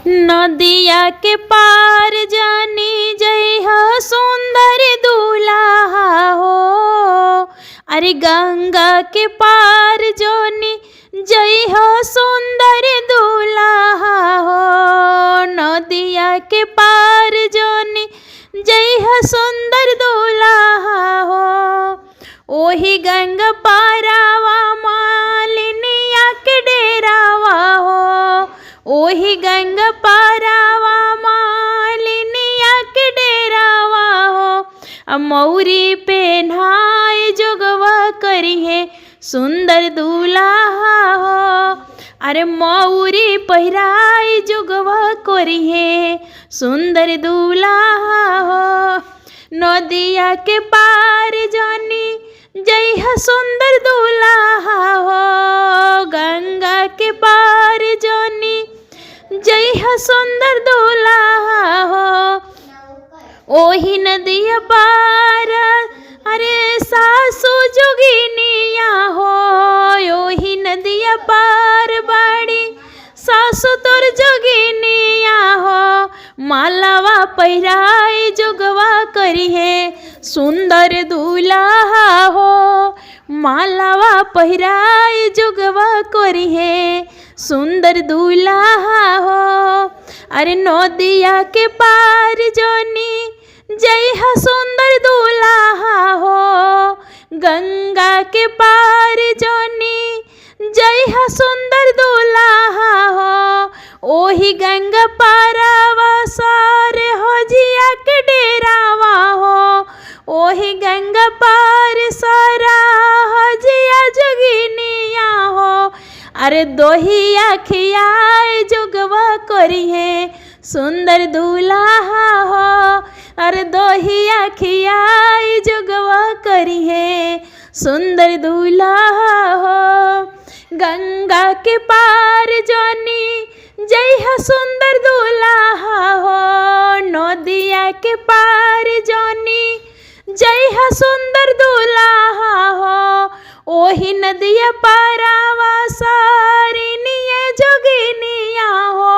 नदिया के पार जानी जई हो सुंदर दूल्हा हो। अरे गंगा के पार जोनी जई हो सुंदर दूल्हा हो। नदिया के पार जोनी जई हो सुंदर दूल्हा हो। ओही गंगा पारावा मालिनिया के डेरावा हो। ओही गंगा पारावा मालिनिया के डेरावा हो। मौरी पेन्हाय जोगवा करी है सुंदर दूल्हा हो। अरे मौरी पहिराय जोगवा करी है सुंदर दूल्हा हो। नदिया के पार जानी जई हो सुंदर दूल्हा हो। गंगा के पार जानी जई हो सुंदर दूल्हा हो। ओही नदिया पार अरे सासू जोगिनिया हो। ओही नदिया पार बाड़ी सासू तोर जोगिनिया हो। मालावा पहिराए जोगवा करी है सुंदर दूल्हा हो। मालावा पहिराए जोगवा करी है सुंदर दूल्हा हो। अरे नदिया के पार जोनी जई हो सुंदर दूल्हा हो। गंगा के पार जोनी जई हो सुंदर दूल्हा हो। ओही गंगा पारावा सारे हो जिया के डेरावा हो। ओही गंगा पार सारा हो जिया जोगिनिया हो। अरे दोहिया खियाए जोगवा करी है सुंदर दूल्हा हो। अरे दोहिया खियाए जोगवा करी है सुंदर दूल्हा हो। गंगा के पार जानी जई हो सुंदर दूल्हा हो। नदिया के पार जानी जई हो सुंदर दूल्हा हो। ओही नदिया पारावा सारिनिया जोगिनिया हो।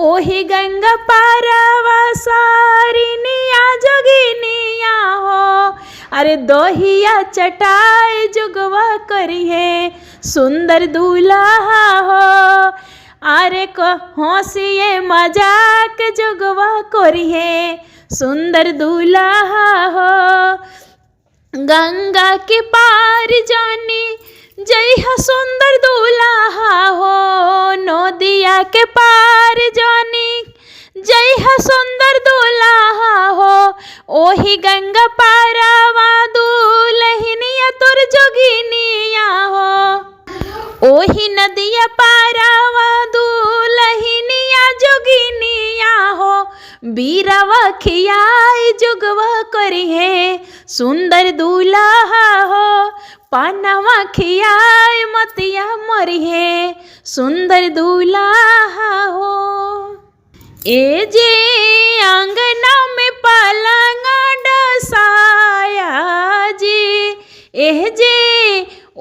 ओही गंगा पारावा सारिनिया जोगिनिया हो। अरे दोहिया चटाए जोगवा करी है सुंदर दूल्हा हो। अरे को हंसिए मजाक जोगवा करी है सुंदर दूल्हा हो। गंगा के पार जानी जई हो सुंदर दूल्हा हो। नदिया के पार जानी जई हो सुंदर दूल्हा हो। ओही गंगा पारावा दुल्हनिया तोर जोगिनिया हो। ओही नदिया पारावा दुल्हनिया जोगिनिया हो। बीरावा खियाए जोगवा करी है सुंदर दूल्हा हो। पानवा खियाए मतिया मरी है सुंदर दूल्हा हो। ए जे आंगना में पलंग डसाया जी। एह जे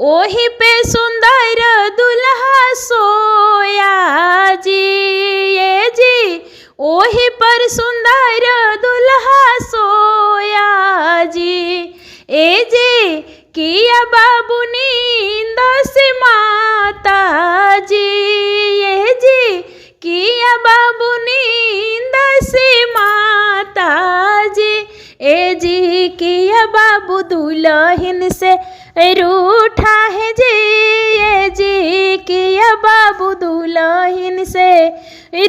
ओही पे सुंदर दूल्हा सोया जी। ये जी ओही पर सुंदर दूल्हा सोया जी। ए जी किया बाबू नींद से माता जी। ये जी किया बाबू नींद से माता जी। ए जी किया बाबू दुल्हन से रूठा है जी। ये जी किया बाबू दुल्हन से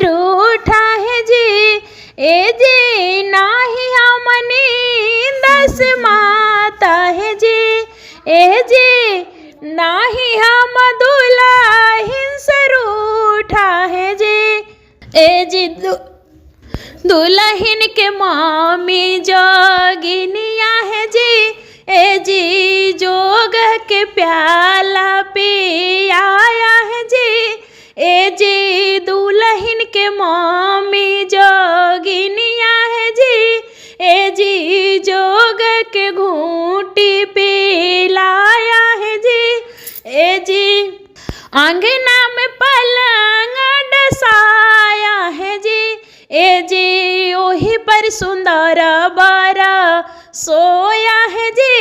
रूठा है जी। ए जी नाही हम नींद से माता है जी। ए जी नाही हम दुल्हन से रूठा है जी। ए जी दुल्हन के मामी जोगिनिया है जी। ए जी जोग के प्याला पे आया है जी। ए जी दुल्हन के मामी जोगिनिया है जी। ए जी जोग के घूंटी पे लाया है जी। ए जी आंगना में पलंग डसाया है जी। ए जी ओही पर सुंदर बारा सोया है जी,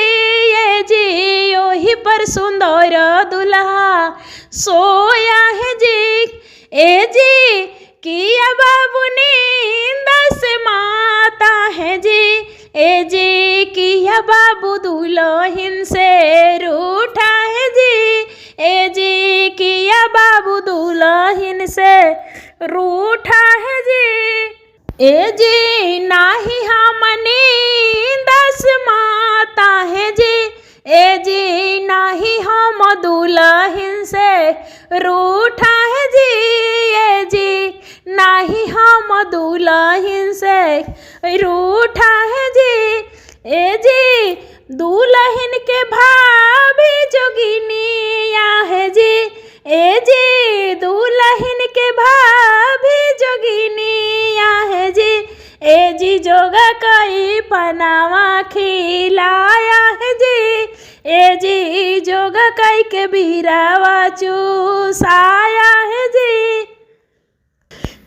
ए जी ओही पर सुंदर दुल्हा सोया है जी। ए जी किया बाबू नींद से माता है जी, ए जी किया बाबू दुल्हन से रूठा है जी, ए जी किया बाबू दुल्हन से रूठा है जी। ए जी नाही हम नींद से माता है जी, ए जी नाही हम दुल्हन से रूठा है जी, ए जी नाही हम दुल्हन से रूठा है जी। ए जी दुल्हन के भाभी जोगिनिया है जी, ए जी दुल्हन के भाभी जोगिनिया है जी, ए जी जोगा कई पनावा खिलाया है जी, ए जी जोगा कई के बीरावा चूसाया है जी।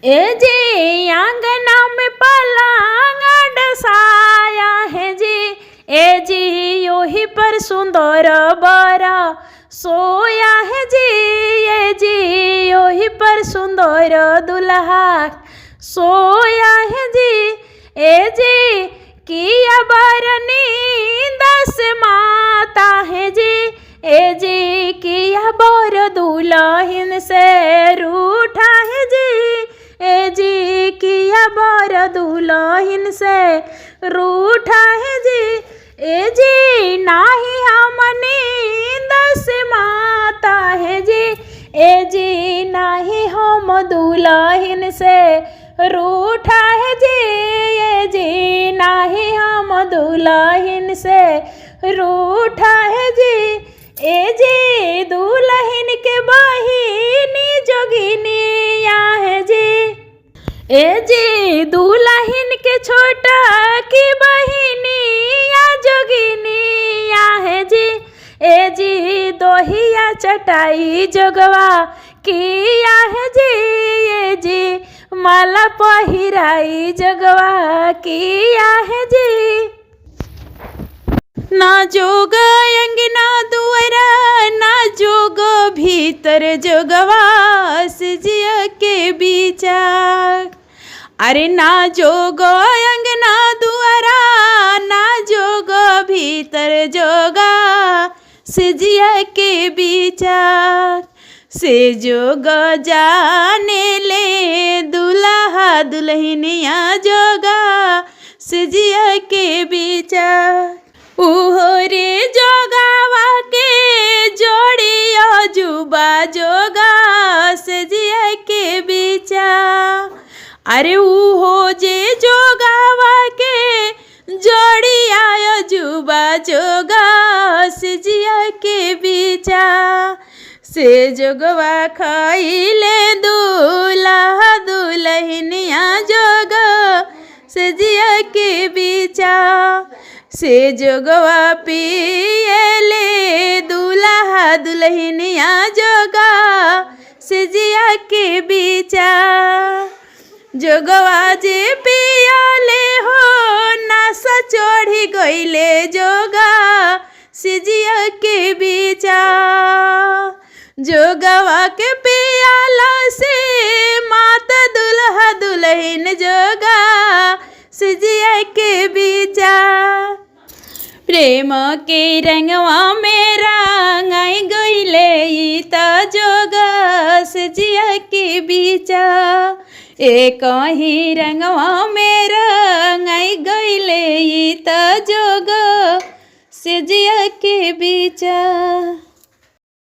ए जी आंगना में पलंग डसाया है जी, ए जी ओही पर सुंदर बरा सोया है जी, ए जी ओही पर सुंदर दुल्हा सोया है जी। ए जी किया बर नींद से माता है जी, ए जी किया बर दुल्हन से रूठा है जी, ए जी किया बर दुल्हन से रूठा है जी। ए जी नाही हम नींद से माता है जी, ए जी नाही हम दुल्हन से रूठा है जी, ए जी नाही हम दुल्हन से रूठा है जी। ए जी दुल्हन के बहिनी जोगिनिया है जी, ए जी दुल्हन के छोटा की बहिनिया जोगिनिया है जी, ए जी दोहिया चटाई जोगवा किया है जी, ए जी माला पहिराई जोगवा किया है जी। ना जोग अंगना दुआरा ना जोग भीतर जोगवा सजिया के बीचा, अरे ना जोग अंगना दुआरा ना जोग भीतर जोगा सजिया के बीचा, से जोग जाने ले दुल्हा दुल्हनिया जोगा सजिया के बीचा। उहो रे जोगावा के जोड़िया जुबा जोगा सजिया के बीचा, अरे उहो जे जोगावा के जोड़िया जुबा जोगा सजिया के बीचा, से जोगवा खाइले दूल्हा दुल्हनिया जोगा सजिया के बीचा, से जोगवा पियले दूल्हा दुल्हनिया जोगा सजिया के बीचा, जोगवा जे पियाले हो नशा चढ़ी गईले जोगा सजिया के बीचा, जोगवा के पियाला से माता दुल्हा दुल्हन जोगा सजिया के बीचा। प्रेम के रंगवा में रंगाई गईले त जोगा सजिया के बीचा, एक ही रंगवा में रंगाई गईले त जोगा सजिया के बीचा।